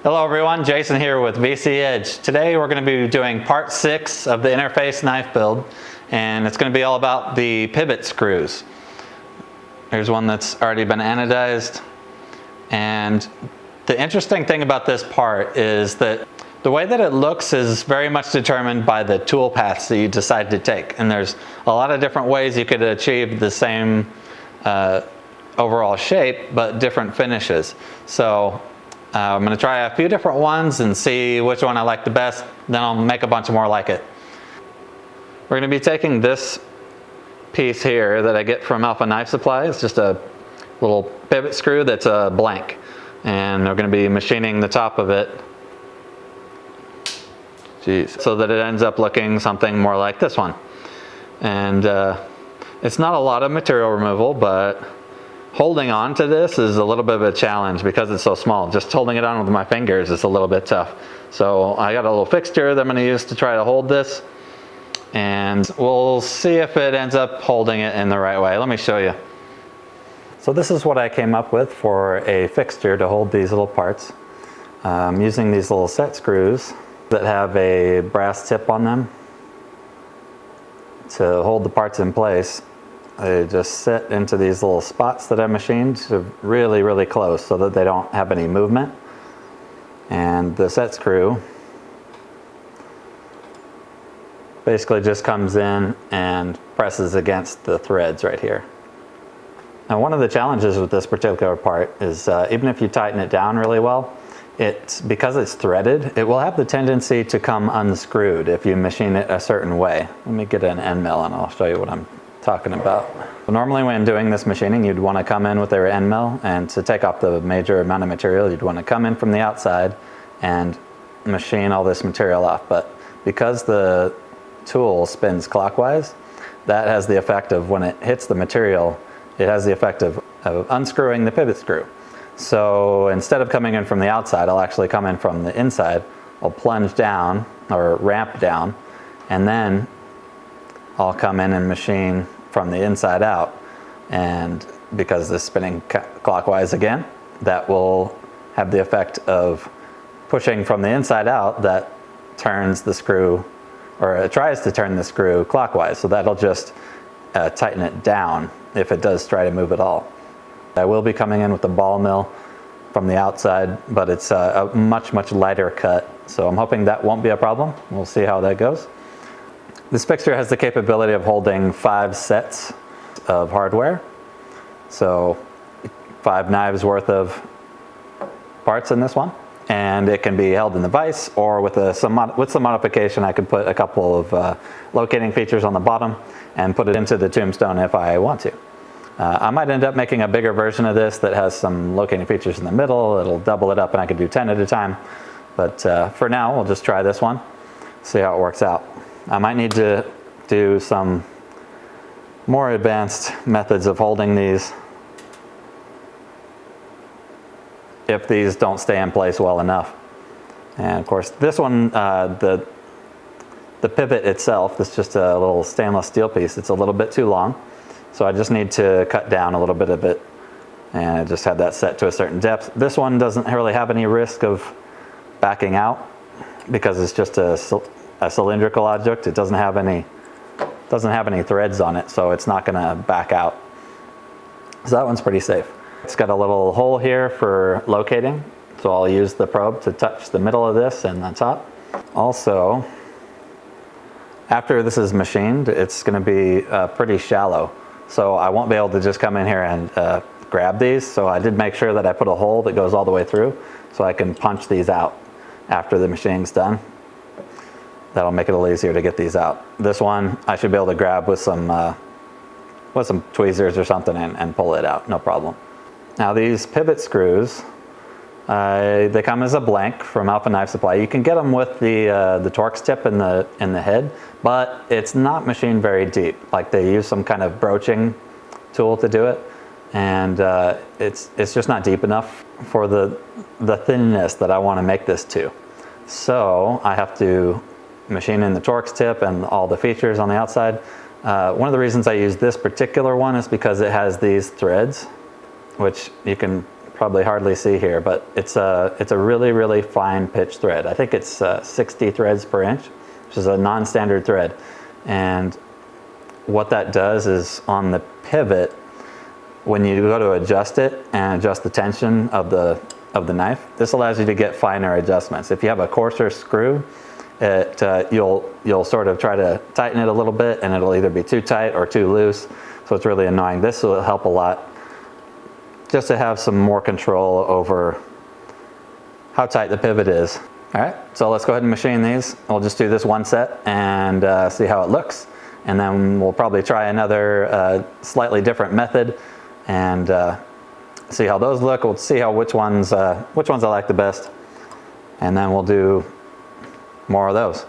Hello everyone, Jason here with VC Edge. Today we're going to be doing part 6 of the interface knife build, and it's going to be all about the pivot screws. Here's one that's already been anodized, and the interesting thing about this part is that the way that it looks is very much determined by the tool paths that you decide to take, and there's a lot of different ways you could achieve the same overall shape but different finishes. So I'm going to try a few different ones and see which one I like the best, then I'll make a bunch more like it. We're going to be taking this piece here that I get from Alpha Knife Supply. It's just a little pivot screw that's a blank, and we're going to be machining the top of it so that it ends up looking something more like this one. And it's not a lot of material removal, but holding on to this is a little bit of a challenge because it's so small. Just holding it on with my fingers is a little bit tough. So I got a little fixture that I'm going to use to try to hold this, and we'll see if it ends up holding it in the right way. Let me show you. So this is what I came up with for a fixture to hold these little parts. I'm using these little set screws that have a brass tip on them to hold the parts in place. They just sit into these little spots that I machined really, really close so that they don't have any movement. And the set screw basically just comes in and presses against the threads right here. Now, one of the challenges with this particular part is even if you tighten it down really well, because it's threaded, it will have the tendency to come unscrewed if you machine it a certain way. Let me get an end mill and I'll show you what I'm talking about. Normally when doing this machining, you'd want to come in with your end mill, and to take off the major amount of material, you'd want to come in from the outside and machine all this material off. But because the tool spins clockwise, that has the effect of, when it hits the material, it has the effect of unscrewing the pivot screw. So instead of coming in from the outside, I'll actually come in from the inside. I'll plunge down or ramp down, and then I'll come in and machine from the inside out. And because this is spinning clockwise again, that will have the effect of pushing from the inside out. That turns the screw, or it tries to turn the screw clockwise, so that'll just tighten it down if it does try to move at all. I will be coming in with the ball mill from the outside, but it's a much lighter cut, so I'm hoping that won't be a problem. We'll see how that goes. This fixture has the capability of holding 5 sets of hardware, so 5 knives worth of parts in this one, and it can be held in the vise, or with some modification I could put a couple of locating features on the bottom and put it into the tombstone if I want to. I might end up making a bigger version of this that has some locating features in the middle. It'll double it up and I could do 10 at a time, but for now we'll just try this one, see how it works out. I might need to do some more advanced methods of holding these if these don't stay in place well enough. And of course this one, the pivot itself, this is just a little stainless steel piece. It's a little bit too long, so I just need to cut down a little bit of it, and I just have that set to a certain depth. This one doesn't really have any risk of backing out because it's just a cylindrical object. It doesn't have any threads on it, so it's not going to back out. So that one's pretty safe. It's got a little hole here for locating, so I'll use the probe to touch the middle of this and the top. Also, after this is machined, it's going to be pretty shallow, so I won't be able to just come in here and grab these. So I did make sure that I put a hole that goes all the way through so I can punch these out after the machining's done. That'll make it a little easier to get these out. This one I should be able to grab with some tweezers or something and pull it out, no problem. Now these pivot screws, they come as a blank from Alpha Knife Supply. You can get them with the Torx tip in the head, but it's not machined very deep. Like, they use some kind of broaching tool to do it, and it's just not deep enough for the thinness that I want to make this to. So I have to machine in the Torx tip and all the features on the outside. One of the reasons I use this particular one is because it has these threads, which you can probably hardly see here, but it's a really, really fine pitch thread. I think it's 60 threads per inch, which is a non-standard thread. And what that does is on the pivot, when you go to adjust it and adjust the tension of the knife, this allows you to get finer adjustments. If you have a coarser screw, you'll sort of try to tighten it a little bit and it'll either be too tight or too loose. So it's really annoying. This will help a lot just to have some more control over how tight the pivot is. All right, so let's go ahead and machine these. We'll just do this one set and see how it looks. And then we'll probably try another slightly different method and see how those look. We'll see how which ones I like the best. And then we'll do more of those.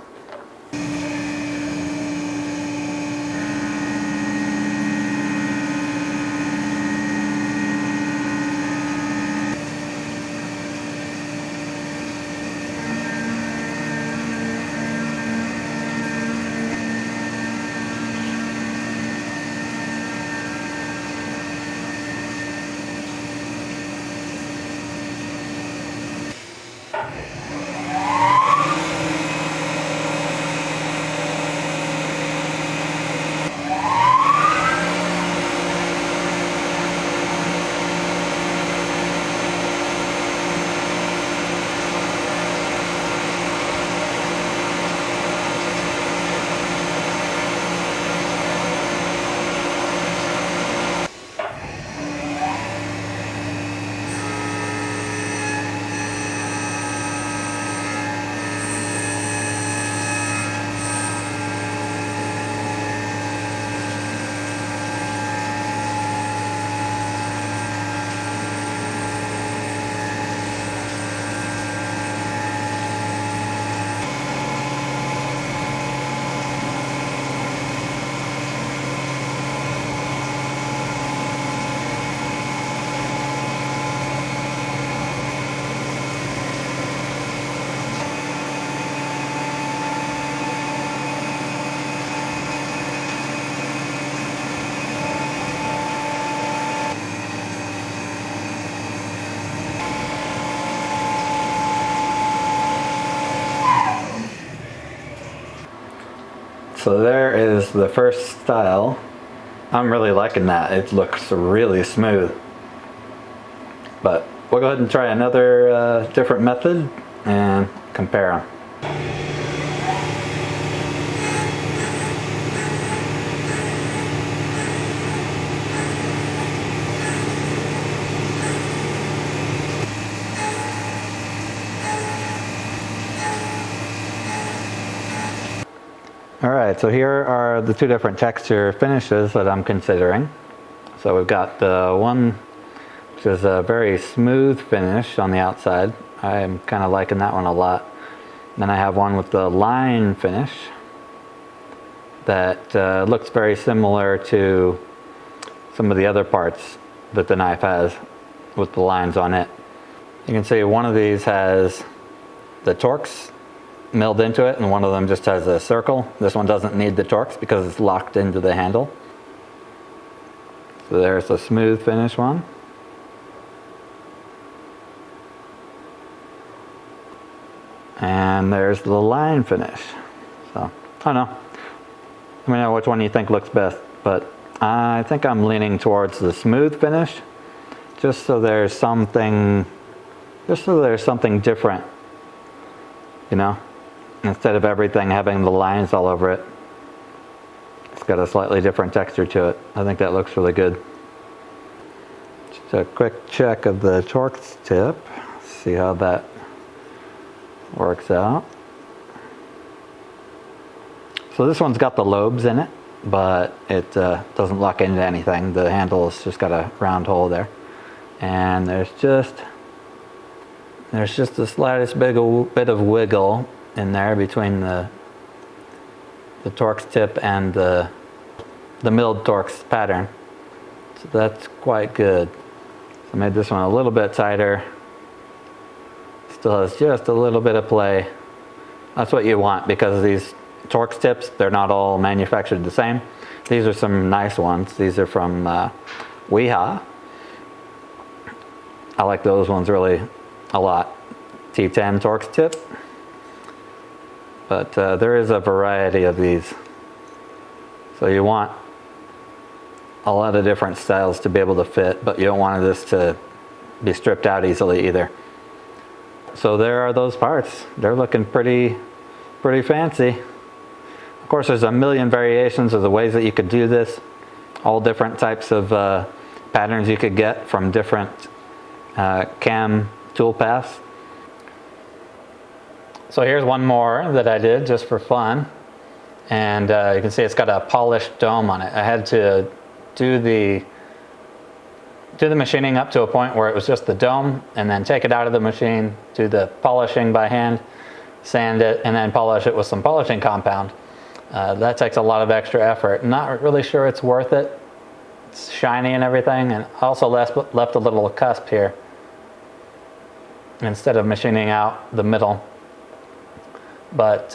So there is the first style. I'm really liking that. It looks really smooth. But we'll go ahead and try another different method and compare them. Alright, so here are the two different texture finishes that I'm considering. So we've got the one which is a very smooth finish on the outside. I'm kind of liking that one a lot. Then I have one with the line finish that looks very similar to some of the other parts that the knife has with the lines on it. You can see one of these has the Torx milled into it, and one of them just has a circle. This one doesn't need the Torx because it's locked into the handle. So there's a smooth finish one. And there's the line finish. So, I don't know. Let me know which one you think looks best, but I think I'm leaning towards the smooth finish, just so there's something different, you know? Instead of everything having the lines all over it, it's got a slightly different texture to it. I think that looks really good. Just a quick check of the Torx tip, see how that works out. So this one's got the lobes in it, but it doesn't lock into anything. The handle's just got a round hole there. And there's just the slightest bit of wiggle in there between the Torx tip and the milled Torx pattern. So that's quite good. So I made this one a little bit tighter. Still has just a little bit of play. That's what you want, because these Torx tips, they're not all manufactured the same. These are some nice ones. These are from Weha. I like those ones really a lot. T10 Torx tip. But there is a variety of these. So you want a lot of different styles to be able to fit, but you don't want this to be stripped out easily either. So there are those parts. They're looking pretty fancy. Of course, there's a million variations of the ways that you could do this. All different types of patterns you could get from different cam tool paths. So here's one more that I did just for fun. And you can see it's got a polished dome on it. I had to do the machining up to a point where it was just the dome, and then take it out of the machine, do the polishing by hand, sand it, and then polish it with some polishing compound. That takes a lot of extra effort. Not really sure it's worth it. It's shiny and everything, and also left a little cusp here instead of machining out the middle. But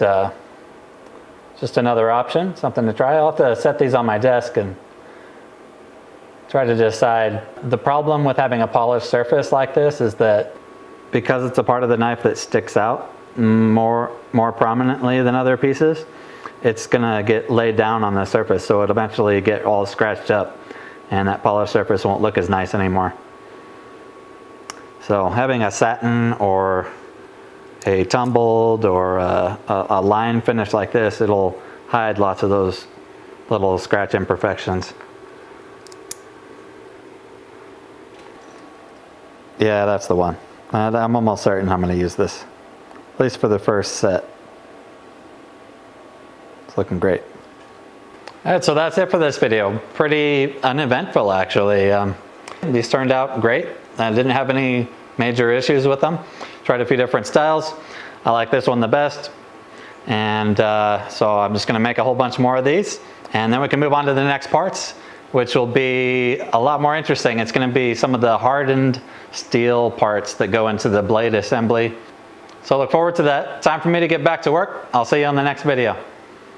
just another option, something to try. I'll have to set these on my desk and try to decide. The problem with having a polished surface like this is that because it's a part of the knife that sticks out more prominently than other pieces, it's gonna get laid down on the surface, so it'll eventually get all scratched up, and that polished surface won't look as nice anymore. So having a satin or a tumbled or a line finish like this, it'll hide lots of those little scratch imperfections. Yeah, that's the one. I'm almost certain I'm going to use this, at least for the first set. It's looking great. All right, so that's it for this video. Pretty uneventful, actually. These turned out great. I didn't have any major issues with them. Tried a few different styles. I like this one the best. And so I'm just going to make a whole bunch more of these, and then we can move on to the next parts, which will be a lot more interesting. It's going to be some of the hardened steel parts that go into the blade assembly. So look forward to that. Time for me to get back to work. I'll see you on the next video.